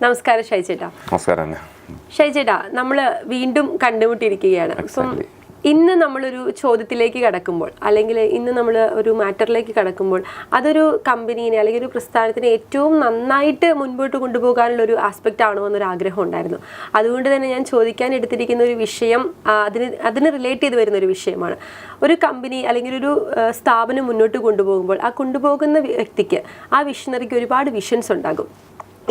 നമസ്കാരം ഷൈജേട്ടാ. നമസ്കാരം ഷൈജേട്ടാ, നമ്മൾ വീണ്ടും കണ്ടുമുട്ടിയിരിക്കുകയാണ്. അപ്പം ഇന്ന് നമ്മളൊരു ചോദ്യത്തിലേക്ക് കടക്കുമ്പോൾ, അല്ലെങ്കിൽ ഇന്ന് നമ്മൾ ഒരു മാറ്ററിലേക്ക് കടക്കുമ്പോൾ, അതൊരു കമ്പനീനെ അല്ലെങ്കിൽ ഒരു പ്രസ്ഥാനത്തിനെ ഏറ്റവും നന്നായിട്ട് മുൻപോട്ട് കൊണ്ടുപോകാനുള്ള ഒരു ആസ്പെക്റ്റ് ആണോ എന്നൊരു ആഗ്രഹം ഉണ്ടായിരുന്നു. അതുകൊണ്ട് തന്നെ ഞാൻ ചോദിക്കാൻ എടുത്തിരിക്കുന്ന ഒരു വിഷയം അതിന് റിലേറ്റ് ചെയ്ത് വരുന്ന ഒരു വിഷയമാണ്. ഒരു കമ്പനി അല്ലെങ്കിൽ ഒരു സ്ഥാപനം മുന്നോട്ട് കൊണ്ടുപോകുമ്പോൾ ആ കൊണ്ടുപോകുന്ന വ്യക്തിക്ക്, ആ വിഷണറിക്ക് ഒരുപാട് വിഷൻസ് ഉണ്ടാകും.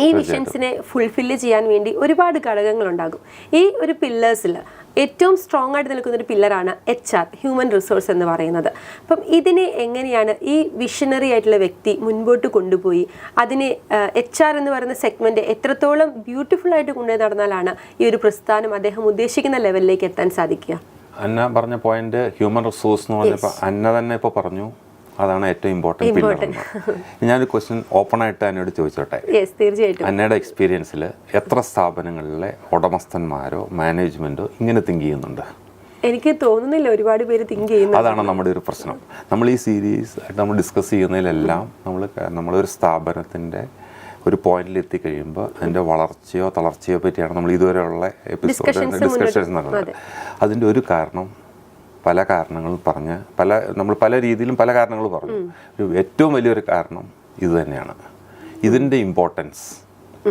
ഈ വിഷൻസിനെ ഫുൾഫില്ല് ചെയ്യാൻ വേണ്ടി ഒരുപാട് ഘടകങ്ങളുണ്ടാകും. ഈ ഒരു പില്ലേഴ്സിൽ ഏറ്റവും സ്ട്രോങ് ആയിട്ട് നിൽക്കുന്ന ഒരു പില്ലറാണ് HR, ഹ്യൂമൻ റിസോഴ്സ് എന്ന് പറയുന്നത്. അപ്പം ഇതിനെ എങ്ങനെയാണ് ഈ വിഷണറി ആയിട്ടുള്ള വ്യക്തി മുൻപോട്ട് കൊണ്ടുപോയി അതിനെ HR എന്ന് പറയുന്ന സെഗ്മെന്റ് എത്രത്തോളം ബ്യൂട്ടിഫുൾ ആയിട്ട് കൊണ്ടുപോയി നടന്നാലാണ് ഈ ഒരു പ്രസ്ഥാനം അദ്ദേഹം ഉദ്ദേശിക്കുന്ന ലെവലിലേക്ക് എത്താൻ സാധിക്കുക? അന്ന പറഞ്ഞ പോയിന്റ് ഹ്യൂമൻ റിസോഴ്സ് എന്ന് പറഞ്ഞപ്പോൾ അന്ന തന്നെ ഇപ്പോൾ പറഞ്ഞു, അതാണ് ഏറ്റവും ഇമ്പോർട്ടൻറ്റ് പില്ലർ. ഞാനൊരു ക്വസ്റ്റ്യൻ ഓപ്പൺ ആയിട്ട് എന്നോട് ചോദിച്ചോട്ടെ. തീർച്ചയായിട്ടും. അന്നയുടെ എക്സ്പീരിയൻസിൽ എത്ര സ്ഥാപനങ്ങളിലെ ഉടമസ്ഥന്മാരോ മാനേജ്മെന്റോ ഇങ്ങനെ തിങ്ക് ചെയ്യുന്നുണ്ട്? എനിക്ക് തോന്നുന്നില്ല ഒരുപാട് പേര് തിങ്ക് ചെയ്യുന്നു. അതാണ് നമ്മുടെ ഒരു പ്രശ്നം. നമ്മൾ ഈ സീരീസ് ആയിട്ട് നമ്മൾ ഡിസ്കസ് ചെയ്യുന്നതിലെല്ലാം നമ്മളൊരു സ്ഥാപനത്തിൻ്റെ ഒരു പോയിന്റിൽ എത്തിക്കഴിയുമ്പോൾ അതിൻ്റെ വളർച്ചയോ തളർച്ചയോ പറ്റിയാണ് നമ്മൾ ഇതുവരെയുള്ള ഡിസ്കഷൻസ് നടന്നത്. അതിൻ്റെ ഒരു കാരണം, പല കാരണങ്ങൾ പറഞ്ഞ് നമ്മൾ പല രീതിയിലും പല കാരണങ്ങൾ പറഞ്ഞു. ഏറ്റവും വലിയൊരു കാരണം ഇത് തന്നെയാണ്. ഇതിൻ്റെ ഇമ്പോർട്ടൻസ്,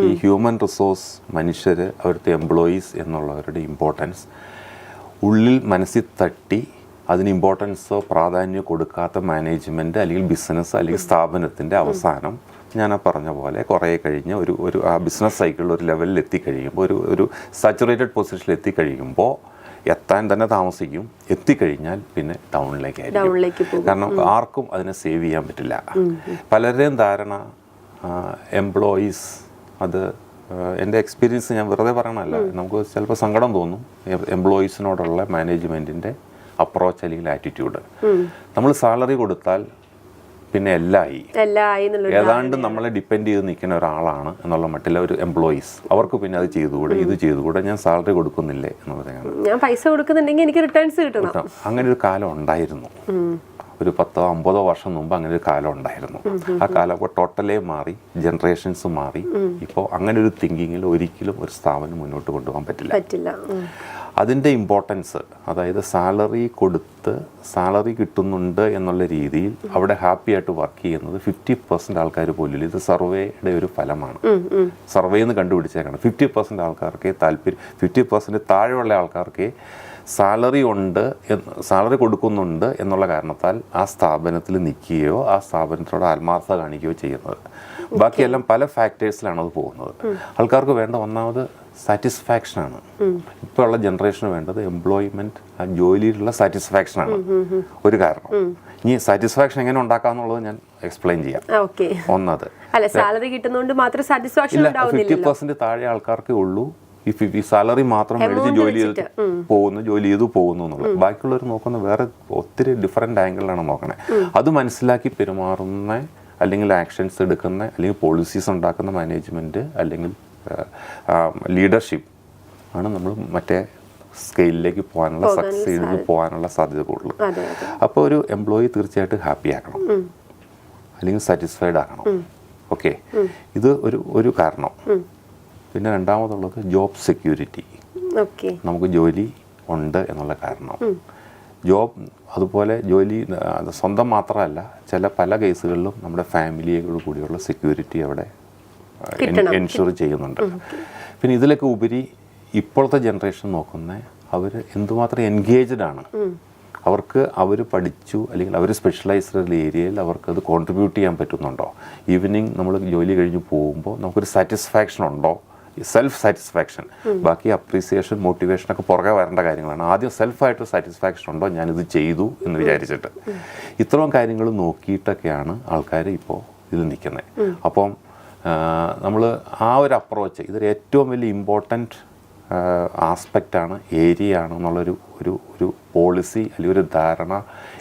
ഈ ഹ്യൂമൻ റിസോഴ്സ് മനുഷ്യർ, അവിടുത്തെ എംപ്ലോയീസ് എന്നുള്ളവരുടെ ഇമ്പോർട്ടൻസ് ഉള്ളിൽ മനസ്സിൽ തട്ടി അതിന് ഇമ്പോർട്ടൻസോ പ്രാധാന്യമോ കൊടുക്കാത്ത മാനേജ്മെൻറ്റ് അല്ലെങ്കിൽ ബിസിനസ് അല്ലെങ്കിൽ സ്ഥാപനത്തിൻ്റെ അവസാനം ഞാൻ പറഞ്ഞ പോലെ കുറേ കഴിഞ്ഞ് ഒരു ആ ബിസിനസ് സൈക്കിളിൽ ഒരു ലെവലിൽ എത്തിക്കഴിയുമ്പോൾ, ഒരു സാച്ചുറേറ്റഡ് പൊസിഷനിൽ എത്തിക്കഴിയുമ്പോൾ എത്താൻ തന്നെ താമസിക്കും. എത്തിക്കഴിഞ്ഞാൽ പിന്നെ ഡൗണിലേക്കായിരിക്കും. കാരണം ആർക്കും അതിനെ സേവ് ചെയ്യാൻ പറ്റില്ല. പലരുടെയും ധാരണ എംപ്ലോയീസ്, അത് എൻ്റെ എക്സ്പീരിയൻസ് ഞാൻ വെറുതെ പറയണമല്ല, നമുക്ക് ചിലപ്പോൾ സങ്കടം തോന്നും എംപ്ലോയീസിനോടുള്ള മാനേജ്മെൻറ്റിൻ്റെ അപ്രോച്ച് അല്ലെങ്കിൽ ആറ്റിറ്റ്യൂഡ്. നമ്മൾ സാലറി കൊടുത്താൽ പിന്നെ എല്ലാം ഏതാണ്ട് നമ്മളെ ഡിപ്പെൻഡ് ചെയ്ത് നിൽക്കുന്ന ഒരാളാണ് എന്നുള്ള മട്ടില്ല ഒരു എംപ്ലോയീസ്. അവർക്ക് പിന്നെ അത് ചെയ്തുകൂടെ, ഇത് ചെയ്തുകൂടെ, ഞാൻ സാലറി കൊടുക്കുന്നില്ലേ എന്ന് പറയുന്നത്, ഞാൻ പൈസ കൊടുക്കുന്നുണ്ടെങ്കിൽ എനിക്ക് റിട്ടേൺസ് കിട്ടണം. അങ്ങനെ ഒരു കാലം ഉണ്ടായിരുന്നു. ഒരു 10-50 വർഷം മുമ്പ് അങ്ങനെ ഒരു കാലം ഉണ്ടായിരുന്നു. ആ കാലം ഇപ്പോൾ ടോട്ടലേ മാറി, ജനറേഷൻസ് മാറി. ഇപ്പോൾ അങ്ങനെ ഒരു തിങ്കിങ്ങിൽ ഒരിക്കലും ഒരു സ്ഥാപനം മുന്നോട്ട് കൊണ്ടുപോകാൻ പറ്റില്ല. അതിൻ്റെ ഇമ്പോർട്ടൻസ്, അതായത് സാലറി കൊടുത്ത് സാലറി കിട്ടുന്നുണ്ട് എന്നുള്ള രീതിയിൽ അവിടെ ഹാപ്പി ആയിട്ട് വർക്ക് ചെയ്യുന്നത് 50% ആൾക്കാർ പോലും. ഇത് സർവേയുടെ ഒരു ഫലമാണ്. സർവേയിൽ നിന്ന് കണ്ടുപിടിച്ചേക്കാണ്. 50% ആൾക്കാർക്ക് താല്പര്യം, 50% താഴെയുള്ള ആൾക്കാർക്ക് സാലറി കൊടുക്കുന്നുണ്ട് എന്നുള്ള കാരണത്താൽ ആ സ്ഥാപനത്തിൽ നിൽക്കുകയോ ആ സ്ഥാപനത്തിനോട് ആത്മാർത്ഥത കാണിക്കുകയോ ചെയ്യുന്നത്. ബാക്കിയെല്ലാം പല ഫാക്ടേഴ്സിലാണ് അത് പോകുന്നത്. ആൾക്കാർക്ക് വേണ്ട ഒന്നാമത് സാറ്റിസ്ഫാക്ഷനാണ്. ഇപ്പോൾ ഉള്ള ജനറേഷന് വേണ്ടത് എംപ്ലോയ്മെന്റ്, ആ ജോലിയിലുള്ള സാറ്റിസ്ഫാക്ഷനാണ് ഒരു കാരണം. ഇനി സാറ്റിസ്ഫാക്ഷൻ എങ്ങനെ ഉണ്ടാക്കാന്നുള്ളത് ഞാൻ എക്സ്പ്ലെയിൻ ചെയ്യാം. ഒന്നത്, സാലറി കിട്ടുന്നതുകൊണ്ട് മാത്രം സാറ്റിസ്ഫാക്ഷൻ 50% താഴെ ആൾക്കാർക്കേ ഉള്ളൂ ഈ സാലറി മാത്രം മേടിച്ച് ജോലി ചെയ്തു പോകുന്നു എന്നുള്ളത്. ബാക്കിയുള്ളവർ നോക്കുന്ന വേറെ ഒത്തിരി ഡിഫറെൻ്റ് ആംഗിളിലാണ് നോക്കണേ. അത് മനസ്സിലാക്കി പെരുമാറുന്ന അല്ലെങ്കിൽ ആക്ഷൻസ് എടുക്കുന്ന അല്ലെങ്കിൽ പോളിസീസ് ഉണ്ടാക്കുന്ന മാനേജ്മെൻറ്റ് അല്ലെങ്കിൽ ലീഡർഷിപ്പ് ആണ് നമ്മൾ മറ്റേ സ്കെയിലിലേക്ക് പോകാനുള്ള, സക്സീഡിൽ പോകാനുള്ള സാധ്യത കൂടുതൽ. അപ്പോൾ ഒരു എംപ്ലോയി തീർച്ചയായിട്ടും ഹാപ്പി ആക്കണം അല്ലെങ്കിൽ സാറ്റിസ്ഫൈഡ് ആക്കണം. ഓക്കെ, ഇത് ഒരു കാരണം. പിന്നെ രണ്ടാമതുള്ളത് ജോബ് സെക്യൂരിറ്റി. നമുക്ക് ജോലി ഉണ്ട് എന്നുള്ള കാരണം. ജോബ്, അതുപോലെ ജോലി സ്വന്തം മാത്രമല്ല, പല കേസുകളിലും നമ്മുടെ ഫാമിലിയോട് കൂടിയുള്ള സെക്യൂരിറ്റി അവിടെ എൻഷുർ ചെയ്യുന്നുണ്ട്. പിന്നെ ഇതിലൊക്കെ ഉപരി ഇപ്പോഴത്തെ ജനറേഷൻ നോക്കുന്ന അവർ എന്തുമാത്രം എൻഗേജ്ഡ് ആണ്. അവർ പഠിച്ചു അല്ലെങ്കിൽ അവർ സ്പെഷ്യലൈസ്ഡ് ഏരിയയിൽ അവർക്കത് കോൺട്രിബ്യൂട്ട് ചെയ്യാൻ പറ്റുന്നുണ്ടോ? ഈവനിങ് നമ്മൾ ജോലി കഴിഞ്ഞ് പോകുമ്പോൾ നമുക്കൊരു സാറ്റിസ്ഫാക്ഷൻ ഉണ്ടോ? Self satisfaction. ബാക്കി അപ്രീസിയേഷൻ, മോട്ടിവേഷനൊക്കെ പുറകെ വരേണ്ട കാര്യങ്ങളാണ്. ആദ്യം സെൽഫായിട്ട് സാറ്റിസ്ഫാക്ഷൻ ഉണ്ടോ, ഞാനിത് ചെയ്തു എന്ന് വിചാരിച്ചിട്ട്. ഇത്രയും കാര്യങ്ങൾ നോക്കിയിട്ടൊക്കെയാണ് ആൾക്കാർ ഇപ്പോൾ ഇതിൽ നിൽക്കുന്നത്. അപ്പം നമ്മൾ ആ ഒരു അപ്രോച്ച്, ഇതൊരു ഏറ്റവും വലിയ ഇമ്പോർട്ടൻറ്റ് ആസ്പെക്റ്റാണ്, ഏരിയ ആണ് എന്നുള്ളൊരു ഒരു പോളിസി അല്ലെങ്കിൽ ഒരു ധാരണ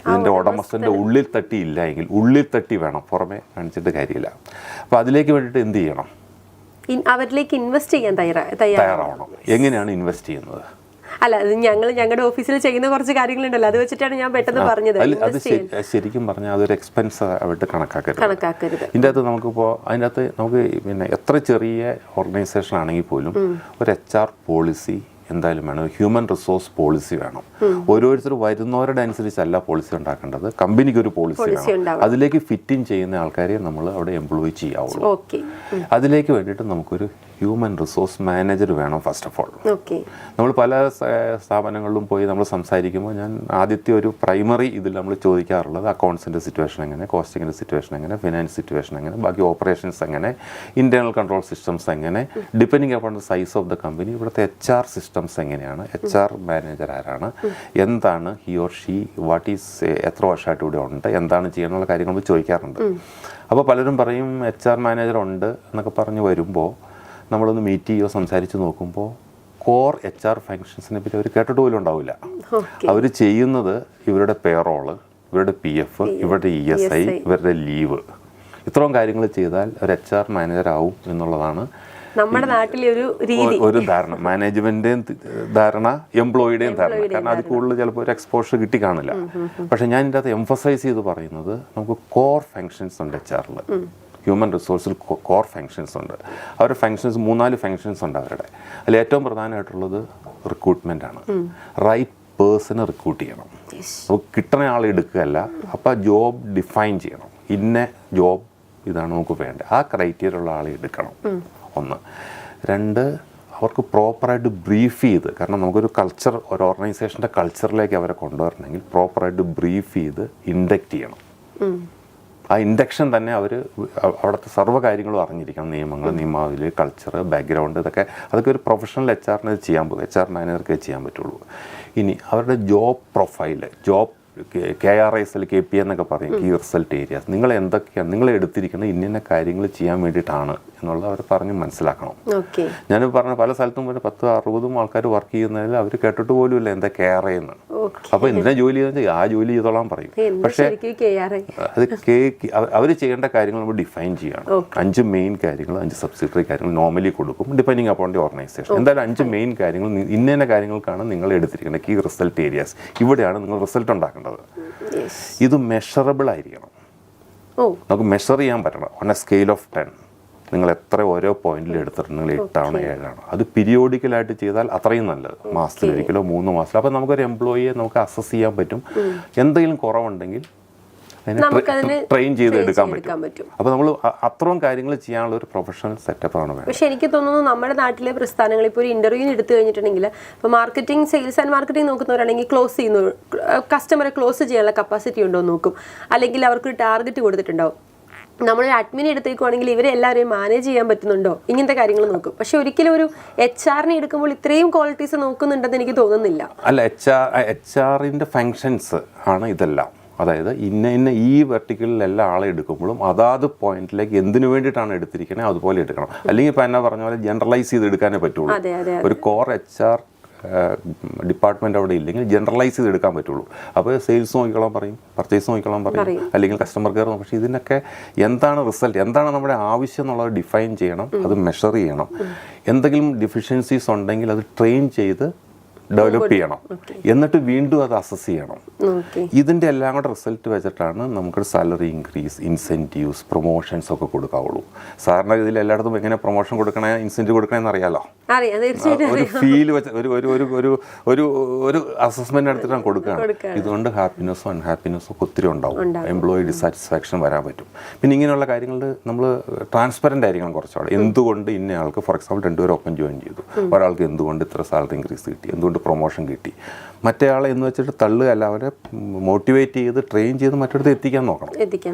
ഇതിൻ്റെ ഉടമസ്ഥൻ്റെ ഉള്ളിൽ തട്ടി ഇല്ല എങ്കിൽ, ഉള്ളിൽ തട്ടി വേണം, പുറമെ കാണിച്ചിട്ട് കാര്യമില്ല. അപ്പോൾ അതിലേക്ക് വേണ്ടിയിട്ട് എന്ത് ചെയ്യണം? അവരിലേക്ക് ഇൻവെസ്റ്റ് ചെയ്യാൻ തയ്യാറാവണം. എങ്ങനെയാണ് ഇൻവെസ്റ്റ് ചെയ്യുന്നത്? അല്ല അത് ഞങ്ങളുടെ ഓഫീസിൽ ചെയ്യുന്ന കുറച്ച് കാര്യങ്ങളുണ്ടല്ലോ, അത് വെച്ചിട്ടാണ് ഞാൻ പെട്ടെന്ന് പറഞ്ഞത്. അത് ശരിക്കും പറഞ്ഞാൽ അതൊരു എക്സ്പെൻസ് ആയിട്ട് കണക്കാക്കരുത്. ഇതിൻ്റെ അകത്ത് നമുക്കിപ്പോൾ അതിൻ്റെ അകത്ത് നമുക്ക് പിന്നെ എത്ര ചെറിയ ഓർഗനൈസേഷൻ ആണെങ്കിൽ പോലും ഒരു HR പോളിസി എന്തായാലും വേണം, ഹ്യൂമൻ റിസോഴ്സ് പോളിസി വേണം. ഓരോരുത്തർ വരുന്നവരുടെ അനുസരിച്ചല്ല പോളിസി ഉണ്ടാക്കേണ്ടത്, കമ്പനിക്ക് ഒരു പോളിസി വേണം. അതിലേക്ക് ഫിറ്റ് ഇൻ ചെയ്യുന്ന ആൾക്കാരെ നമ്മൾ അവിടെ എംപ്ലോയ് ചെയ്യാവുള്ളൂ. അതിലേക്ക് വേണ്ടിയിട്ട് നമുക്കൊരു ഹ്യൂമൻ റിസോഴ്സ് മാനേജർ വേണം ഫസ്റ്റ് ഓഫ് ഓൾ. നമ്മൾ പല സ്ഥാപനങ്ങളിലും പോയി നമ്മൾ സംസാരിക്കുമ്പോൾ ഞാൻ ആദ്യത്തെ ഒരു പ്രൈമറി ഇതിൽ നമ്മൾ ചോദിക്കാറുള്ളത് അക്കൗണ്ട്സിൻ്റെ സിറ്റുവേഷൻ എങ്ങനെ, കോസ്റ്റിങ്ങിൻ്റെ സിറ്റുവേഷൻ എങ്ങനെ, ഫിനാൻസ് സിറ്റുവേഷൻ എങ്ങനെ, ബാക്കി ഓപ്പറേഷൻസ് എങ്ങനെ, ഇൻറ്റേർണൽ കൺട്രോൾ സിസ്റ്റംസ് എങ്ങനെ, depending upon the size of the company ഇവിടുത്തെ HR സിസ്റ്റംസ് എങ്ങനെയാണ്, HR മാനേജർ ആരാണ്, എന്താണ് he or she, what is, എത്ര വർഷമായിട്ട് ഇവിടെ ഉണ്ട്, എന്താണ് ചെയ്യാനുള്ള കാര്യങ്ങൾ ചോദിക്കാറുണ്ട്. അപ്പോൾ പലരും പറയും HR മാനേജർ ഉണ്ട് എന്നൊക്കെ പറഞ്ഞ് വരുമ്പോൾ നമ്മളൊന്ന് മീറ്റ് ചെയ്യുകയോ സംസാരിച്ച് നോക്കുമ്പോൾ കോർ HR ഫങ്ഷൻസിനെ പറ്റി അവർ കേട്ടിട്ട് പോലും ഉണ്ടാവില്ല. അവർ ചെയ്യുന്നത് ഇവരുടെ പേറോള്, ഇവരുടെ PF, ഇവരുടെ ESI, ഇവരുടെ ലീവ്, ഇത്രയും കാര്യങ്ങൾ ചെയ്താൽ ഒരു HR മാനേജർ ആവും എന്നുള്ളതാണ് നമ്മുടെ നാട്ടിലെ ഒരു ധാരണ. മാനേജ്മെന്റിന്റെയും ധാരണ, എംപ്ലോയിയുടെയും ധാരണ. കാരണം അത് കൂടുതൽ ചിലപ്പോൾ ഒരു എക്സ്പോഷർ കിട്ടി കാണില്ല. പക്ഷെ ഞാൻ ഇതിൻ്റെ അകത്ത് എംഫസൈസ് ചെയ്ത് പറയുന്നത് നമുക്ക് കോർ ഫങ്ഷൻസ് ഉണ്ട് HR-ൽ. ഹ്യൂമൻ റിസോഴ്സിൽ കോർ ഫങ്ഷൻസ് ഉണ്ട്. അവരുടെ ഫങ്ഷൻസ് 3-4 ഫങ്ഷൻസ് ഉണ്ട് അവരുടെ. അതിൽ ഏറ്റവും പ്രധാനമായിട്ടുള്ളത് റിക്രൂട്ട്മെൻ്റ് ആണ്. റൈറ്റ് പേഴ്സണെ റിക്രൂട്ട് ചെയ്യണം. അപ്പോൾ കിട്ടുന്ന ആളെ എടുക്കുകയല്ല, അപ്പോൾ ജോബ് ഡിഫൈൻ ചെയ്യണം. ഇന്ന ജോബ് ഇതാണ് നമുക്ക് വേണ്ടത്, ആ ക്രൈറ്റീരിയ ഉള്ള ആളെ എടുക്കണം. 1. 2, അവർക്ക് പ്രോപ്പറായിട്ട് ബ്രീഫ് ചെയ്ത്, കാരണം നമുക്കൊരു കൾച്ചർ, ഒരു ഓർഗനൈസേഷൻ്റെ കൾച്ചറിലേക്ക് അവരെ കൊണ്ടുവരണമെങ്കിൽ പ്രോപ്പറായിട്ട് ബ്രീഫ് ചെയ്ത് ഇൻഡക്റ്റ് ചെയ്യണം. ആ ഇൻഡക്ഷൻ തന്നെ അവർ അവിടുത്തെ സർവ്വ കാര്യങ്ങളും അറിഞ്ഞിരിക്കണം. നിയമങ്ങൾ, നിയമാവലി, കൾച്ചർ, ബാക്ക്ഗ്രൗണ്ട്, അതൊക്കെ ഒരു പ്രൊഫഷണൽ HR-ന് ചെയ്യാൻ പോകും, HR മാനേജർക്ക് ചെയ്യാൻ പറ്റുള്ളൂ. ഇനി അവരുടെ job profile, job KRIS, KPI എന്നൊക്കെ പറയും, കീ റിസൾട്ട് ഏരിയാസ്, നിങ്ങൾ എന്തൊക്കെയാണ് നിങ്ങളെ എടുത്തിരിക്കുന്നത് ഇന്ന കാര്യങ്ങൾ ചെയ്യാൻ വേണ്ടിയിട്ടാണ് എന്നുള്ളത് അവർ പറഞ്ഞ് മനസ്സിലാക്കണം. ഞാൻ പറഞ്ഞ പല സ്ഥലത്തും പോലെ 10-60 ആൾക്കാർ വർക്ക് ചെയ്യുന്നതിൽ അവർ കേട്ടിട്ട് പോലുമില്ല എന്താ KRI എന്ന്. അപ്പോൾ എന്തിനാ ജോലി ചെയ്തെന്ന് ആ ജോലി ചെയ്തോളാൻ പറയും. പക്ഷേ അത് അവർ ചെയ്യേണ്ട കാര്യങ്ങൾ നമ്മൾ ഡിഫൈൻ ചെയ്യണം. 5 മെയിൻ കാര്യങ്ങൾ, 5 സബ്സിഡറി കാര്യങ്ങൾ നോർമലി കൊടുക്കും, ഡിപ്പെൻഡിങ് അപ്പോൺ ദി ഓർഗനൈസേഷൻ. എന്തായാലും 5 മെയിൻ കാര്യങ്ങൾ, ഇന്ന കാര്യങ്ങൾക്കാണ് നിങ്ങൾ എടുത്തിരിക്കുന്നത്, കീ റിസൾട്ട് ഏരിയാസ്, ഇവിടെയാണ് നിങ്ങൾ റിസൾട്ട് ഉണ്ടാക്കേണ്ടത്. ഇത് മെഷറബിൾ ആയിരിക്കണം. നമുക്ക് മെഷർ ചെയ്യാൻ പറ്റണം. ഓൺ എ സ്കെയിൽ ഓഫ് 10 നിങ്ങൾ എത്ര ഓരോ പോയിന്റിൽ എടുത്തിട്ട് നിങ്ങൾ 8 ആണോ 7 ആണോ, അത് പീരിയോഡിക്കലായിട്ട് ചെയ്താൽ അത്രയും നല്ലത്. മാസത്തിലൊരിക്കലോ 3 മാസത്തിലോ. അപ്പോൾ നമുക്കൊരു എംപ്ലോയിയെ നമുക്ക് അസസ് ചെയ്യാൻ പറ്റും. എന്തെങ്കിലും കുറവുണ്ടെങ്കിൽ ട്രെയിൻ ചെയ്ത് എടുക്കാൻ പറ്റും. അപ്പോൾ നമ്മൾ അത്രയും കാര്യങ്ങൾ ചെയ്യാനുള്ള ഒരു പ്രൊഫഷണൽ സെറ്റപ്പാണ് വേണ്ടത്. പക്ഷെ എനിക്ക് തോന്നുന്നു നമ്മുടെ നാട്ടിലെ പ്രസ്ഥാനങ്ങൾ ഇപ്പോൾ ഒരു ഇന്റർവ്യൂവിന് എടുത്തു കഴിഞ്ഞിട്ടുണ്ടെങ്കിൽ, ഇപ്പോൾ മാർക്കറ്റിംഗ്, സെയിൽസ് ആൻഡ് മാർക്കറ്റിംഗ് നോക്കുന്നവരാണെങ്കിൽ ക്ലോസ് ചെയ്യുന്നു, കസ്റ്റമറെ ക്ലോസ് ചെയ്യാനുള്ള കപ്പാസിറ്റി ഉണ്ടോ എന്ന് നോക്കും, അല്ലെങ്കിൽ അവർക്ക് ടാർഗറ്റ് കൊടുത്തിട്ടുണ്ടാവും. നമ്മളൊരു അഡ്മിനെ എടുത്തേക്കുവാണെങ്കിൽ ഇവരെ എല്ലാവരെയും മാനേജ് ചെയ്യാൻ പറ്റുന്നുണ്ടോ, ഇങ്ങനത്തെ കാര്യങ്ങൾ നോക്കും. പക്ഷെ ഒരിക്കലും ഒരു HR-നെ എടുക്കുമ്പോൾ ഇത്രയും ക്വാളിറ്റീസ് നോക്കുന്നുണ്ടെന്ന് എനിക്ക് തോന്നുന്നില്ല. അല്ല, HR-ന്റെ ഫങ്ഷൻസ് ആണ് ഇതെല്ലാം. അതായത് ഇന്ന ഈ വെർട്ടിക്കലിൽ എല്ലാ ആളെ എടുക്കുമ്പോഴും അതാത് പോയിന്റിലേക്ക് എന്തിനു വേണ്ടിയിട്ടാണ് എടുത്തിരിക്കണേ അതുപോലെ എടുക്കണം. അല്ലെങ്കിൽ ഇപ്പം എന്നാ പറഞ്ഞ പോലെ ജനറലൈസ് ചെയ്ത് എടുക്കാനേ പറ്റുള്ളൂ. ഒരു കോർ HR ഡിപ്പാർട്ട്മെന്റ് അവിടെ ഇല്ലെങ്കിൽ ജനറലൈസ് ചെയ്ത് എടുക്കാൻ പറ്റുള്ളൂ. അപ്പോൾ സെയിൽസ് നോക്കിക്കോളാൻ പറയും, പർച്ചേസ് നോക്കിക്കോളാൻ പറയും, അല്ലെങ്കിൽ കസ്റ്റമർ കെയർ. പക്ഷേ ഇതിനൊക്കെ എന്താണ് റിസൾട്ട്, എന്താണ് നമ്മുടെ ആവശ്യം എന്നുള്ളത് ഡിഫൈൻ ചെയ്യണം, അത് മെഷർ ചെയ്യണം. എന്തെങ്കിലും ഡിഫിഷ്യൻസീസ് ഉണ്ടെങ്കിൽ അത് ട്രെയിൻ ചെയ്ത് ഡെവലപ്പ് ചെയ്യണം, എന്നിട്ട് വീണ്ടും അത് അസസ് ചെയ്യണം. ഇതിൻ്റെ എല്ലാം കൂടെ റിസൾട്ട് വെച്ചിട്ടാണ് നമുക്ക് സാലറി ഇൻക്രീസ്, ഇൻസെൻറ്റീവ്സ്, പ്രൊമോഷൻസ് ഒക്കെ കൊടുക്കാവുള്ളൂ. സാറിന് ഇതിൽ എല്ലായിടത്തും എങ്ങനെ പ്രൊമോഷൻ കൊടുക്കണേ, ഇൻസെൻറ്റീവ് കൊടുക്കണമെന്ന് അറിയാലോ. ഒരു ഫീൽ വെച്ച് ഒരു അസസ്മെന്റ് എടുത്തിട്ടാണ് കൊടുക്കുകയാണ്. ഇതുകൊണ്ട് ഹാപ്പിനെസ്സും അൺഹാപ്പിനെസ്സും ഒക്കെ ഒത്തിരി ഉണ്ടാവും, എംപ്ലോയി ഡിസാറ്റിസ്ഫാക്ഷൻ വരാൻ പറ്റും. പിന്നെ ഇങ്ങനെയുള്ള കാര്യങ്ങളിൽ നമ്മൾ ട്രാൻസ്പെറൻ്റ് ആയിരിക്കണം കുറച്ചുകൂടെ. എന്തുകൊണ്ട് ഇന്ന ആൾക്ക്, ഫോർ എക്സാമ്പിൾ 2 പേര് ഒപ്പം ജോയിൻ ചെയ്തു, ഒരാൾക്ക് എന്തുകൊണ്ട് ഇത്ര സാലറി ഇൻക്രീസ് കിട്ടി, എന്തുകൊണ്ട് പ്രൊമോഷൻ കിട്ടി, മറ്റേ ആളെ എന്ന് വെച്ചിട്ട് തള്ളുകയല്ല, അവരെ മോട്ടിവേറ്റ് ചെയ്ത് ട്രെയിൻ ചെയ്ത് മറ്റൊരിടത്ത് എത്തിക്കാൻ നോക്കണം.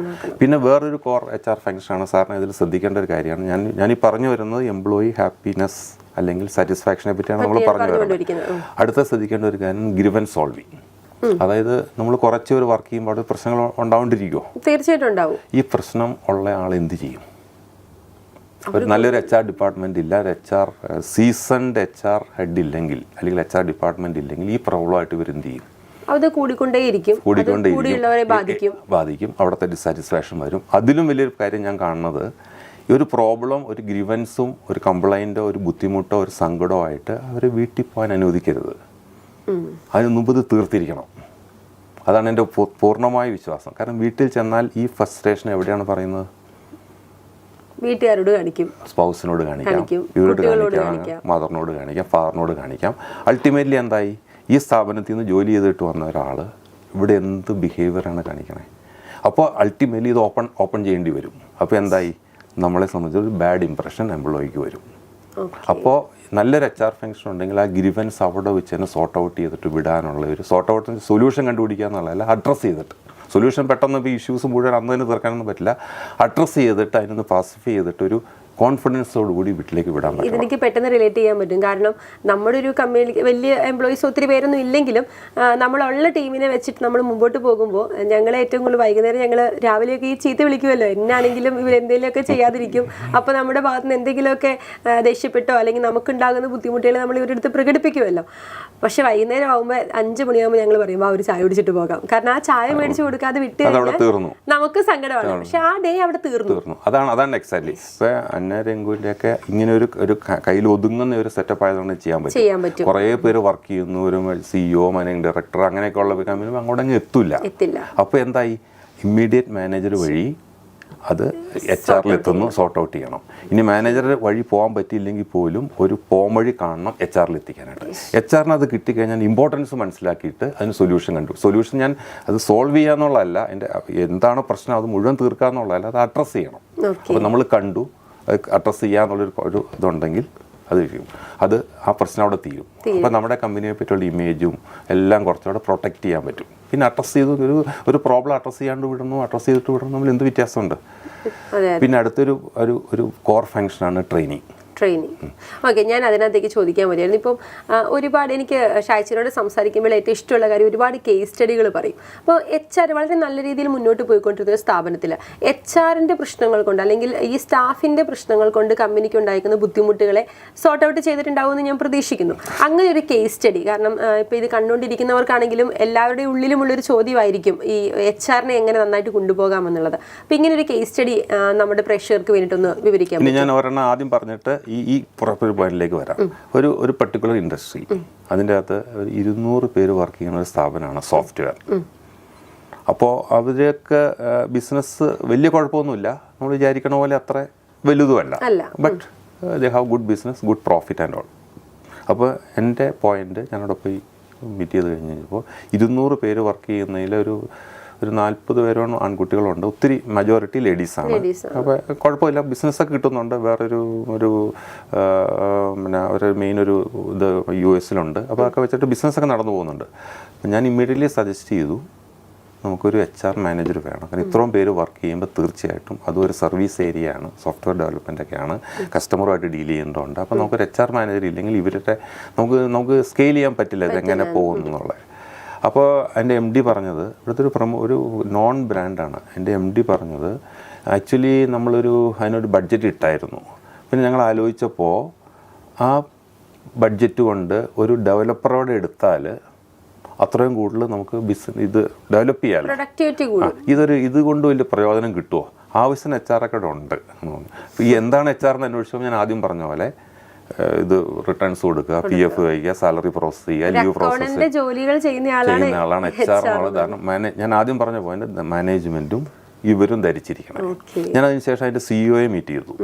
പിന്നെ വേറൊരു കോർ HR ഫങ്ഷനാണ് സാറിന് ഇതിൽ ശ്രദ്ധിക്കേണ്ട ഒരു കാര്യമാണ്. ഞാൻ ഈ പറഞ്ഞു വരുന്നത് എംപ്ലോയി ഹാപ്പിനെസ് അല്ലെങ്കിൽ സാറ്റിസ്ഫാക്ഷനെ പറ്റിയാണ് നമ്മൾ പറഞ്ഞു വരുന്നത്. അടുത്ത ശ്രദ്ധിക്കേണ്ട ഒരു കാര്യം ഗ്രീവൻസ് സോൾവിങ്. അതായത് നമ്മൾ കുറച്ച് പേര് വർക്ക് ചെയ്യുമ്പോൾ പ്രശ്നങ്ങൾ ഉണ്ടാവേണ്ടിയിരിക്കുമോ? തീർച്ചയായിട്ടും ഉണ്ടാവും. ഈ പ്രശ്നം ഉള്ള ആൾ എന്ത് ചെയ്യും? ഒരു നല്ലൊരു HR ഡിപ്പാർട്ട്മെന്റ് ഇല്ല, HR സീസൺഡ് HR ഹെഡ് ഇല്ലെങ്കിൽ, അല്ലെങ്കിൽ HR ഡിപ്പാർട്ട്മെന്റ് ഇല്ലെങ്കിൽ ഈ പ്രോബ്ലമായിട്ട് ഇവർ എന്ത് ചെയ്യും? അത് കൂടിക്കൊണ്ടേയിരിക്കും. ബാധിക്കും. അവിടുത്തെ ഡിസാറ്റിസ്ഫാക്ഷൻ വരും. അതിലും വലിയൊരു കാര്യം ഞാൻ കാണുന്നത്, ഈ ഒരു പ്രോബ്ലം, ഒരു ഗ്രീവൻസും, ഒരു കംപ്ലൈൻറ്റോ, ഒരു ബുദ്ധിമുട്ടോ, ഒരു സങ്കടമോ ആയിട്ട് അവർ വീട്ടിൽ പോകാൻ അനുവദിക്കരുത്. അതിന് മുമ്പ് ഇത് തീർത്തിരിക്കണം. അതാണ് എൻ്റെ പൂർണ്ണമായ വിശ്വാസം. കാരണം വീട്ടിൽ ചെന്നാൽ ഈ ഫ്രസ്ട്രേഷൻ എവിടെയാണ് പറയുന്നത്? വീട്ടുകാരോട് കാണിക്കും, സ്പൗസിനോട് കാണിക്കാം, ഇവരോട് കാണിക്കാം, മദറിനോട് കാണിക്കാം, ഫാദറിനോട് കാണിക്കാം. അൾട്ടിമേറ്റ്ലി എന്തായി? ഈ സ്ഥാപനത്തിൽ നിന്ന് ജോലി ചെയ്തിട്ട് വന്ന ഒരാൾ ഇവിടെ എന്ത് ബിഹേവിയറാണ് കാണിക്കണേ? അപ്പോൾ അൾട്ടിമേറ്റ്ലി ഇത് ഓപ്പൺ ചെയ്യേണ്ടി വരും. അപ്പോൾ എന്തായി? നമ്മളെ സംബന്ധിച്ച് ഒരു ബാഡ് ഇംപ്രഷൻ എംപ്ലോയിക്ക് വരും. അപ്പോൾ നല്ലൊരു HR ഫംഗ്ഷൻ ഉണ്ടെങ്കിൽ ആ ഗ്രീവൻസ് അവിടെ വെച്ച് തന്നെ സോർട്ട് ഔട്ട് ചെയ്തിട്ട് വിടാനുള്ള ഒരു സോർട്ട് ഔട്ട് സൊല്യൂഷൻ കണ്ടുപിടിക്കുക എന്നുള്ളതല്ല, അഡ്രസ്സ് ചെയ്തിട്ട്. സൊല്യൂഷൻ പെട്ടെന്ന് ഇപ്പോൾ ഇഷ്യൂസ് മുഴുവൻ അന്ന് തന്നെ തീർക്കാനൊന്നും പറ്റില്ല. അഡ്രസ്സ് ചെയ്തിട്ട് അതിനൊന്ന് പാസിഫൈ ചെയ്തിട്ട് ഒരു കോൺഫിഡൻസോട് കൂടി വീട്ടിലേക്ക് വിടാൻ പറ്റും. ഇതെനിക്ക് പെട്ടെന്ന് റിലേറ്റ് ചെയ്യാൻ പറ്റും. കാരണം നമ്മുടെ ഒരു കമ്പനി വലിയ എംപ്ലോയീസ് ഒത്തിരി പേരൊന്നും ഇല്ലെങ്കിലും നമ്മളുള്ള ടീമിനെ വെച്ചിട്ട് നമ്മൾ മുമ്പോട്ട് പോകുമ്പോൾ ഞങ്ങളെ ഏറ്റവും കൂടുതൽ വൈകുന്നേരം ഞങ്ങൾ രാവിലെയൊക്കെ ഈ ചീത്ത വിളിക്കുമല്ലോ, എന്നാണെങ്കിലും ഇവരെന്തെങ്കിലുമൊക്കെ ചെയ്യാതിരിക്കും. അപ്പോൾ നമ്മുടെ ഭാഗത്ത് നിന്ന് എന്തെങ്കിലുമൊക്കെ ദേഷ്യപ്പെട്ടോ അല്ലെങ്കിൽ നമുക്കുണ്ടാകുന്ന ബുദ്ധിമുട്ടുകൾ നമ്മൾ ഇവരുടെ അടുത്ത് പ്രകടിപ്പിക്കുമല്ലോ. പക്ഷെ വൈകുന്നേരം ആകുമ്പോൾ 5 മണിയാകുമ്പോൾ ഞങ്ങൾ പറയുമ്പോൾ ഒരു ചായ കുടിച്ചിട്ട് പോകാം. കാരണം ആ ചായ മേടിച്ച് കൊടുക്കാതെ വിട്ട് നമുക്ക് സങ്കടമാണ്. പക്ഷെ ആ ഡേ അവിടെ തീർന്നു. അതാണ് എക്സാക്ട്ലി. രംഗുവിൻ്റെ ഒക്കെ ഇങ്ങനെ ഒരു കയ്യിൽ ഒതുങ്ങുന്ന ഒരു സെറ്റപ്പ് ആയതുകൊണ്ട് ചെയ്യാൻ പറ്റും. കുറേ പേര് വർക്ക് ചെയ്യുന്നു, ഒരു CEO, മാനേജിംഗ് ഡയറക്ടർ അങ്ങനെയൊക്കെ ഉള്ള കമ്പനി അങ്ങോട്ടങ്ങ് എത്തില്ല. അപ്പോൾ എന്തായി? ഇമ്മീഡിയറ്റ് മാനേജർ വഴി അത് HR എത്തുന്നു, സോർട്ട് ഔട്ട് ചെയ്യണം. ഇനി മാനേജർ വഴി പോകാൻ പറ്റിയില്ലെങ്കിൽ പോലും ഒരു പോംവഴി കാണണം HR എത്തിക്കാനായിട്ട്. HR അത് കിട്ടിക്കഴിഞ്ഞാൽ ഇമ്പോർട്ടൻസ് മനസ്സിലാക്കിയിട്ട് അതിന് സൊല്യൂഷൻ ഞാൻ അത് സോൾവ് ചെയ്യാന്നുള്ളതല്ല, എൻ്റെ എന്താണ് പ്രശ്നം അത് മുഴുവൻ തീർക്കാന്നുള്ളതല്ല, അത് അഡ്രസ്സ് ചെയ്യണം. അപ്പോൾ നമ്മൾ കണ്ടു അഡ്രസ്സ് ചെയ്യാന്നുള്ളൊരു ഇതുണ്ടെങ്കിൽ അത് ആ പ്രശ്നം അവിടെ തീരും. അപ്പോൾ നമ്മുടെ കമ്പനിയെ പറ്റിയുള്ള ഇമേജും എല്ലാം കുറച്ചുകൂടെ പ്രൊട്ടക്റ്റ് ചെയ്യാൻ പറ്റും. പിന്നെ അഡ്രസ്സ് ചെയ്ത് ഒരു പ്രോബ്ലം അഡ്രസ്സ് ചെയ്യാണ്ട് വിടുന്നു, അഡ്രസ്സ് ചെയ്തിട്ട് വിടുന്നു, നമ്മൾ എന്ത് വ്യത്യാസമുണ്ട്? പിന്നെ അടുത്തൊരു ഒരു കോർ ഫംഗ്ഷനാണ് ട്രെയിനിങ്. ഓക്കെ, ഞാൻ അതിനകത്തേക്ക് ചോദിക്കാൻ മതിയായിരുന്നു. ഇപ്പം ഒരുപാട് എനിക്ക് ഷായ്ച്ചിനോട് സംസാരിക്കുമ്പോൾ ഏറ്റവും ഇഷ്ടമുള്ള കാര്യം ഒരുപാട് കേസ് സ്റ്റഡികൾ പറയും. അപ്പോൾ HR വളരെ നല്ല രീതിയിൽ മുന്നോട്ട് പോയിക്കൊണ്ടിരുന്ന സ്ഥാപനത്തിൽ HRൻ്റെ പ്രശ്നങ്ങൾ കൊണ്ട് അല്ലെങ്കിൽ ഈ സ്റ്റാഫിൻ്റെ പ്രശ്നങ്ങൾ കൊണ്ട് കമ്പനിക്ക് ഉണ്ടായിരിക്കുന്ന ബുദ്ധിമുട്ടുകളെ സോർട്ട് ഔട്ട് ചെയ്തിട്ടുണ്ടാവുമെന്ന് ഞാൻ പ്രതീക്ഷിക്കുന്നു. അങ്ങനെ ഒരു കേസ് സ്റ്റഡി, കാരണം ഇപ്പോൾ ഇത് കണ്ടുകൊണ്ടിരിക്കുന്നവർക്കാണെങ്കിലും എല്ലാവരുടെയും ഉള്ളിലുമുള്ളൊരു ചോദ്യമായിരിക്കും ഈ HR-നെ എങ്ങനെ നന്നായിട്ട് കൊണ്ടുപോകാമെന്നുള്ളത്. അപ്പോൾ ഇങ്ങനെ ഒരു കേസ് സ്റ്റഡി നമ്മുടെ പ്രേക്ഷകർക്ക് വേണ്ടിയിട്ടൊന്ന് വിവരിക്കാം. ഞാൻ ഒരെണ്ണം ആദ്യം പറഞ്ഞിട്ട് ഈ പുറത്തൊരു പോയിന്റിലേക്ക് വരാം. ഒരു പർട്ടിക്കുലർ ഇൻഡസ്ട്രി, അതിൻ്റെ അകത്ത് 200 പേര് വർക്ക് ചെയ്യുന്ന ഒരു സ്ഥാപനമാണ് സോഫ്റ്റ്വെയർ. അപ്പോൾ അവരൊക്കെ ബിസിനസ് വലിയ കുഴപ്പമൊന്നുമില്ല, നമ്മൾ വിചാരിക്കണ പോലെ അത്ര വലുതുമല്ല. But they have good business, good profit and all. അപ്പോൾ എൻ്റെ പോയിന്റ് ഞാനവിടെ പോയി മീറ്റ് ചെയ്ത് കഴിഞ്ഞപ്പോൾ 200 പേര് വർക്ക് ചെയ്യുന്നതിൽ ഒരു 40 പേരോളം ആൺകുട്ടികളുണ്ട്, ഒത്തിരി മജോറിറ്റി ലേഡീസാണ്. അപ്പോൾ കുഴപ്പമില്ല, ബിസിനസ്സൊക്കെ കിട്ടുന്നുണ്ട്. വേറൊരു പിന്നെ ഒരു മെയിൻ ഒരു ഇത് US-ലുണ്ട്. അപ്പോൾ അതൊക്കെ വെച്ചിട്ട് ബിസിനസ്സൊക്കെ നടന്നു പോകുന്നുണ്ട്. അപ്പോൾ ഞാൻ ഇമ്മീഡിയറ്റ്ലി സജസ്റ്റ് ചെയ്തു നമുക്കൊരു HR മാനേജർ വേണം. കാരണം ഇത്രയും പേര് വർക്ക് ചെയ്യുമ്പോൾ തീർച്ചയായിട്ടും അതും ഒരു സർവീസ് ഏരിയ ആണ്, സോഫ്റ്റ്വെയർ ഡെവലപ്മെൻ്റ് ഒക്കെയാണ്, കസ്റ്റമറുമായിട്ട് ഡീൽ ചെയ്യേണ്ടതുണ്ട്. അപ്പോൾ നമുക്കൊരു HR മാനേജർ ഇല്ലെങ്കിൽ ഇവരുടെ നമുക്ക് സ്കെയിൽ ചെയ്യാൻ പറ്റില്ല ഇതെങ്ങനെ പോകുന്നു എന്നുള്ളത്. അപ്പോൾ എൻ്റെ MD പറഞ്ഞത്, ഇവിടുത്തെ ഒരു നോൺ ബ്രാൻഡാണ്. എൻ്റെ MD പറഞ്ഞത് ആക്ച്വലി അതിനൊരു ബഡ്ജറ്റ് ഇട്ടായിരുന്നു. പിന്നെ ഞങ്ങൾ ആലോചിച്ചപ്പോൾ ആ ബഡ്ജറ്റ് കൊണ്ട് ഒരു ഡെവലപ്പറോടെ എടുത്താൽ അത്രയും കൂടുതൽ നമുക്ക് ഇത് ഡെവലപ്പ് ചെയ്യാമല്ലോ. ഇതുകൊണ്ട് വലിയ പ്രയോജനം കിട്ടുമോ? ആവശ്യത്തിന് HR ഒക്കെ ഉണ്ട്. ഈ എന്താണ് HR എന്ന് അന്വേഷിച്ചപ്പോൾ ഞാൻ ആദ്യം പറഞ്ഞ പോലെ ഇത് റിട്ടേൺസ് കൊടുക്കുക, PF കഴിക്കുക, സാലറി പ്രോസസ് ചെയ്യുക, ലീവ് പ്രോസസ് ചെയ്യുന്ന ആളാണ് HR എന്നുള്ളത്. കാരണം ഞാൻ ആദ്യം പറഞ്ഞ പോയിന്റ് മാനേജ്മെന്റും ഇവരും ധരിച്ചിരിക്കണം. ഞാൻ അതിനുശേഷം അതിൻ്റെ CEOയെ മീറ്റ് ചെയ്തു.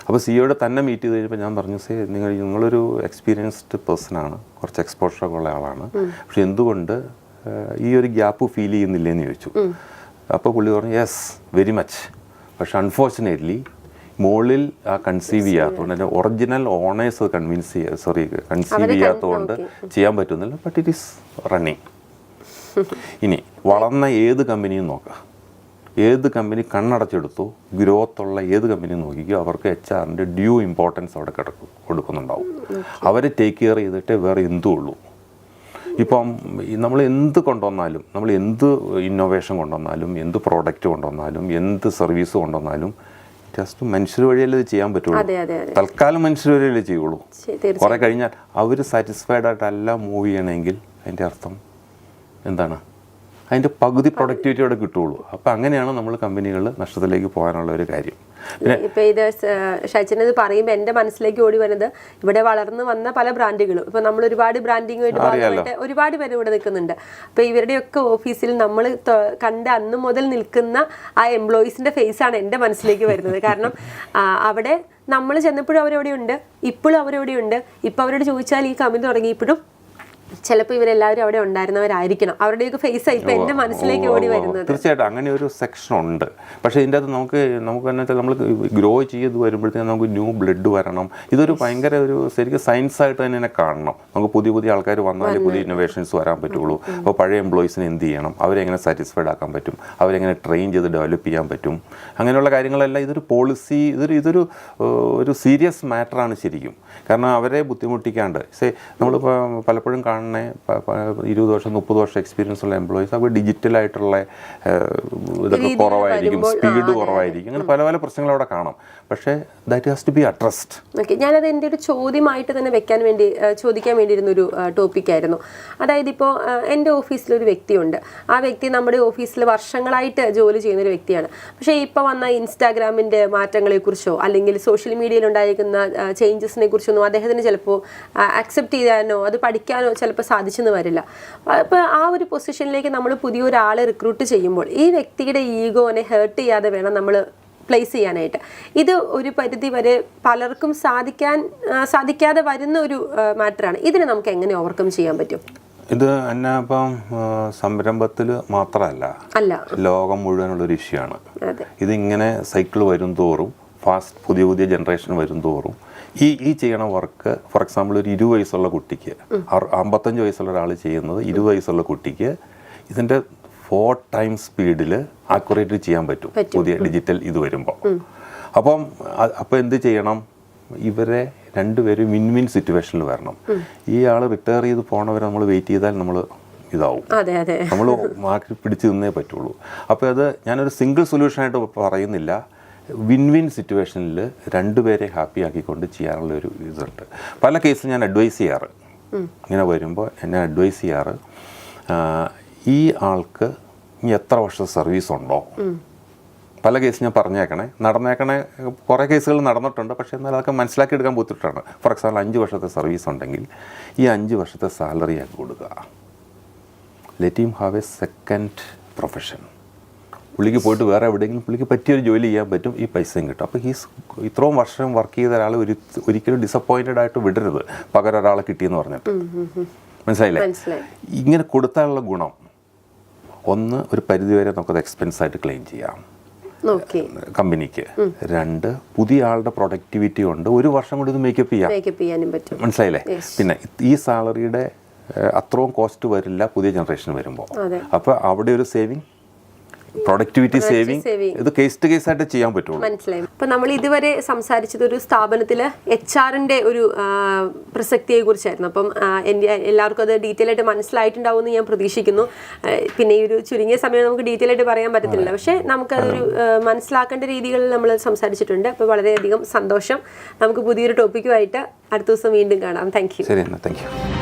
അപ്പോൾ CEOയുടെ തന്നെ മീറ്റ് ചെയ്ത് കഴിഞ്ഞപ്പോൾ ഞാൻ പറഞ്ഞു, നിങ്ങളൊരു എക്സ്പീരിയൻസ്ഡ് പേഴ്സണാണ്, കുറച്ച് എക്സ്പോഷറൊക്കെ ഉള്ള ആളാണ്, പക്ഷെ എന്തുകൊണ്ട് ഈ ഒരു ഗ്യാപ്പ് ഫീൽ ചെയ്യുന്നില്ലെന്ന് ചോദിച്ചു. അപ്പോൾ പുള്ളി പറഞ്ഞു യെസ് വെരി മച്ച്, പക്ഷെ അൺഫോർച്ചുനേറ്റ്ലി മുകളിൽ ആ കൺസീവ് ചെയ്യാത്തതുകൊണ്ട് ഒറിജിനൽ ഓണേഴ്സ് കൺസീവ് ചെയ്യാത്തതുകൊണ്ട് ചെയ്യാൻ പറ്റുന്നില്ല. But it is running. ഇനി വളർന്ന ഏത് കമ്പനിയും നോക്കുക, ഏത് കമ്പനി കണ്ണടച്ചെടുത്തു ഗ്രോത്ത് ഉള്ള ഏത് കമ്പനിയും നോക്കിക്കോ, അവർക്ക് HR-ൻ്റെ ഡ്യൂ ഇമ്പോർട്ടൻസ് അവിടെ കൊടുക്കുന്നുണ്ടാവും. അവരെ ടേക്ക് കെയർ ചെയ്തിട്ടേ വേറെ എന്തും ഉള്ളൂ. ഇപ്പം നമ്മൾ എന്ത് കൊണ്ടുവന്നാലും, നമ്മൾ എന്ത് ഇന്നോവേഷൻ കൊണ്ടുവന്നാലും, എന്ത് പ്രോഡക്റ്റ് കൊണ്ടുവന്നാലും, എന്ത് സർവീസ് കൊണ്ടുവന്നാലും ജസ്റ്റ് മനുഷ്യർ വഴിയല്ലേ ഇത് ചെയ്യാൻ പറ്റുള്ളൂ. തൽക്കാലം മനുഷ്യർ വഴിയല്ലേ ചെയ്യുള്ളൂ. കുറെ കഴിഞ്ഞാൽ അവർ സാറ്റിസ്ഫൈഡ് ആയിട്ടല്ല മൂവ് ചെയ്യണമെങ്കിൽ അതിൻ്റെ അർത്ഥം എന്താണ്? അതിൻ്റെ പകുതി പ്രൊഡക്ടിവിറ്റി അവിടെ കിട്ടുള്ളൂ. അപ്പോൾ അങ്ങനെയാണ് നമ്മൾ കമ്പനികൾ നഷ്ടത്തിലേക്ക് പോകാനുള്ള ഒരു കാര്യം. ഇപ്പൊ ഇത് ഷൈച്ചൻ ഇത് പറയുമ്പോൾ എന്റെ മനസ്സിലേക്ക് ഓടി വരുന്നത് ഇവിടെ വളർന്നു വന്ന പല ബ്രാൻഡുകളും ഇപ്പൊ നമ്മൾ ഒരുപാട് ബ്രാൻഡിങ്ങുമായിട്ട് ഭാഗമായിട്ട് ഒരുപാട് പേര് ഇവിടെ നിൽക്കുന്നുണ്ട്. അപ്പൊ ഇവരുടെയൊക്കെ ഓഫീസിൽ നമ്മൾ കണ്ട അന്ന് മുതൽ നിൽക്കുന്ന ആ എംപ്ലോയീസിന്റെ ഫേസ് ആണ് എന്റെ മനസ്സിലേക്ക് വരുന്നത്. കാരണം അവിടെ നമ്മൾ ചെന്നപ്പോഴും അവരവിടെ ഉണ്ട്, ഇപ്പോഴും അവരവിടെ ഉണ്ട്. ഇപ്പൊ അവരോട് ചോദിച്ചാൽ ഈ കമ്പനി തുടങ്ങി ഇപ്പോഴും ചിലപ്പോൾ ഇവരെല്ലാവരും അവിടെ ഉണ്ടായിരുന്നവരായിരിക്കണം. അവരുടെയൊക്കെ ഫേസ് ആയി ഇപ്പൊ എന്റെ മനസ്സിലേക്ക് ഓടി വരുന്നത്. തീർച്ചയായിട്ടും അങ്ങനെ ഒരു സെക്ഷൻ ഉണ്ട്. പക്ഷേ ഇതിൻ്റെ അകത്ത് നമുക്ക് എന്ന് വെച്ചാൽ നമ്മൾ ഗ്രോ ചെയ്ത് വരുമ്പോഴത്തേക്കും നമുക്ക് ന്യൂ ബ്ലഡ് വരണം. ഇതൊരു ഭയങ്കര ഒരു ശരിക്കും സയൻസ് ആയിട്ട് തന്നെ കാണണം. നമുക്ക് പുതിയ പുതിയ ആൾക്കാർ വന്നാലേ പുതിയ ഇന്നോവേഷൻസ് വരാൻ പറ്റുള്ളൂ. അപ്പോൾ പഴയ എംപ്ലോയീസിനെ എന്ത് ചെയ്യണം, അവരെങ്ങനെ സാറ്റിസ്ഫൈഡ് ആക്കാൻ പറ്റും, അവരെങ്ങനെ ട്രെയിൻ ചെയ്ത് ഡെവലപ്പ് ചെയ്യാൻ പറ്റും, അങ്ങനെയുള്ള കാര്യങ്ങളെല്ലാം ഇതൊരു പോളിസി, ഇതൊരു ഒരു സീരിയസ് മാറ്ററാണ് ശരിക്കും. കാരണം അവരെ ബുദ്ധിമുട്ടിക്കാണ്ട് നമ്മളിപ്പോൾ പലപ്പോഴും 20 വർഷം 30 വർഷം എക്സ്പീരിയൻസ് ഉള്ള എംപ്ലോയീസ് അവർ ഡിജിറ്റലായിട്ടുള്ള ഇതൊക്കെ കുറവായിരിക്കും, സ്പീഡ് കുറവായിരിക്കും, അങ്ങനെ പല പല പ്രശ്നങ്ങൾ അവിടെ കാണാം. പക്ഷേ that has to be addressed. Okay, ഞാനത് എൻ്റെ ഒരു ചോദ്യമായിട്ട് തന്നെ ചോദിക്കാൻ വേണ്ടിയിരുന്നൊരു ടോപ്പിക്കായിരുന്നു. അതായത് ഇപ്പോൾ എൻ്റെ ഓഫീസിലൊരു വ്യക്തിയുണ്ട്. ആ വ്യക്തി നമ്മുടെ ഓഫീസിൽ വർഷങ്ങളായിട്ട് ജോലി ചെയ്യുന്നൊരു വ്യക്തിയാണ്. പക്ഷേ ഇപ്പോൾ വന്ന ഇൻസ്റ്റാഗ്രാമിൻ്റെ മാറ്റങ്ങളെക്കുറിച്ചോ അല്ലെങ്കിൽ സോഷ്യൽ മീഡിയയിൽ ഉണ്ടായിരിക്കുന്ന ചേഞ്ചസിനെ കുറിച്ചൊന്നും അദ്ദേഹത്തിന് ചിലപ്പോൾ അക്സെപ്റ്റ് ചെയ്യാനോ അത് പഠിക്കാനോ ചിലപ്പോൾ സാധിച്ചെന്ന് വരില്ല. അപ്പോൾ ആ ഒരു പൊസിഷനിലേക്ക് നമ്മൾ പുതിയൊരാളെ റിക്രൂട്ട് ചെയ്യുമ്പോൾ ഈ വ്യക്തിയുടെ ഈഗോനെ ഹേർട്ട് ചെയ്യാതെ വേണം നമ്മൾ പ്ലേസ് ചെയ്യാനായിട്ട്. ഇത് ഒരു പരിധി വരെ പലർക്കും സാധിക്കാതെ വരുന്ന ഒരു മാറ്ററാണ്. ഇതിനെ നമുക്ക് എങ്ങനെ ഓവർകം ചെയ്യാൻ പറ്റും? ഇത് എന്നെ ഇപ്പം സംരംഭത്തിൽ മാത്രമല്ല, ലോകം മുഴുവനുള്ളൊരു ഇഷ്യൂ ആണ്. ഇതിങ്ങനെ സൈക്കിൾ വരും തോറും പുതിയ പുതിയ ജനറേഷൻ വരും തോറും ഈ ചെയ്യണ വർക്ക്, ഫോർ എക്സാമ്പിൾ ഒരു 20 വയസ്സുള്ള കുട്ടിക്ക് 55 വയസ്സുള്ള ഒരാൾ ചെയ്യുന്നത് 20 വയസ്സുള്ള കുട്ടിക്ക് ഇതിൻ്റെ 4 ടൈംസ് സ്പീഡിൽ ആക്യുറേറ്റ് ചെയ്യാൻ പറ്റും പുതിയ ഡിജിറ്റൽ ഇത് വരുമ്പോൾ. അപ്പം എന്ത് ചെയ്യണം, ഇവരെ രണ്ടുപേരും വിൻ സിറ്റുവേഷനിൽ വരണം. ഈ ആൾ റിട്ടയർ ചെയ്ത് പോണവരെ നമ്മൾ വെയിറ്റ് ചെയ്താൽ നമ്മൾ ഇതാവും, നമ്മൾ മാറ്റി പിടിച്ച് നിന്നേ പറ്റുള്ളൂ. അപ്പോൾ അത് ഞാനൊരു സിംഗിൾ സൊല്യൂഷനായിട്ട് പറയുന്നില്ല. വിൻ സിറ്റുവേഷനിൽ രണ്ടുപേരെ ഹാപ്പി ആക്കിക്കൊണ്ട് ചെയ്യാനുള്ള ഒരു ഇതുണ്ട്. പല കേസിൽ ഞാൻ അഡ്വൈസ് ചെയ്യാറ്, ഇങ്ങനെ വരുമ്പോൾ എന്നെ അഡ്വൈസ് ചെയ്യാറ്, ഈ ആൾക്ക് ഇനി എത്ര വർഷം സർവീസ് ഉണ്ടോ. പല കേസ് ഞാൻ നടന്നേക്കണേ കുറേ കേസുകൾ നടന്നിട്ടുണ്ട്. പക്ഷേ എന്നാൽ അതൊക്കെ മനസ്സിലാക്കി എടുക്കാൻ ബുദ്ധിമുട്ടാണ്. ഫോർ എക്സാമ്പിൾ 5 വർഷത്തെ സർവീസ് ഉണ്ടെങ്കിൽ ഈ 5 വർഷത്തെ സാലറി ആക്കി കൊടുക്കുക. Let him have A second profession. പുള്ളിക്ക് പോയിട്ട് വേറെ എവിടെയെങ്കിലും പുള്ളിക്ക് പറ്റിയൊരു ജോലി ചെയ്യാൻ പറ്റും, ഈ പൈസയും കിട്ടും. അപ്പോൾ ഇത്രയും വർഷം വർക്ക് ചെയ്ത ഒരാൾ ഒരിക്കലും ഡിസപ്പോയിൻറ്റഡ് ആയിട്ട് വിടരുത് പകരം ഒരാളെ കിട്ടിയെന്ന് പറഞ്ഞിട്ട്. മനസ്സിലായില്ലേ? ഇങ്ങനെ കൊടുത്താലുള്ള ഗുണം, ഒന്ന്, ഒരു പരിധിവരെ നമുക്കത് എക്സ്പെൻസ് ആയിട്ട് ക്ലെയിം ചെയ്യാം കമ്പനിക്ക്. 2, പുതിയ ആളുടെ പ്രൊഡക്ടിവിറ്റി കൊണ്ട് 1 വർഷം കൊണ്ട് ഇത് മേക്കപ്പ് ചെയ്യാനും പറ്റും. മനസ്സിലായില്ലേ? പിന്നെ ഈ സാലറിയുടെ അത്രയും കോസ്റ്റ് വരില്ല പുതിയ ജനറേഷൻ വരുമ്പോൾ. അപ്പോൾ അവിടെ ഒരു സേവിങ്, പ്രൊഡക്ടിവിറ്റി സേവിങ്, ഇത് കേസ് ടു കേസ് ആയിട്ട് ചെയ്യാൻ പറ്റുള്ളൂ. മനസ്സിലായി. അപ്പൊ നമ്മൾ ഇതുവരെ സംസാരിച്ചത് ഒരു സ്ഥാപനത്തിൽ HR-ന്റെ ഒരു പ്രസക്തിയെ കുറിച്ചായിരുന്നു. അപ്പം എല്ലാവർക്കും അത് ഡീറ്റെയിൽ ആയിട്ട് മനസ്സിലായിട്ടുണ്ടാവും എന്ന് ഞാൻ പ്രതീക്ഷിക്കുന്നു. പിന്നെ ഈ ഒരു ചുരുങ്ങിയ സമയം നമുക്ക് ഡീറ്റെയിൽ ആയിട്ട് പറയാൻ പറ്റത്തില്ല, പക്ഷെ നമുക്കതൊരു മനസ്സിലാക്കേണ്ട രീതികളിൽ നമ്മൾ സംസാരിച്ചിട്ടുണ്ട്. അപ്പോൾ വളരെയധികം സന്തോഷം. നമുക്ക് പുതിയൊരു ടോപ്പിക്കുമായിട്ട് അടുത്ത ദിവസം വീണ്ടും കാണാം. Thank you. ശരി, താങ്ക് യു.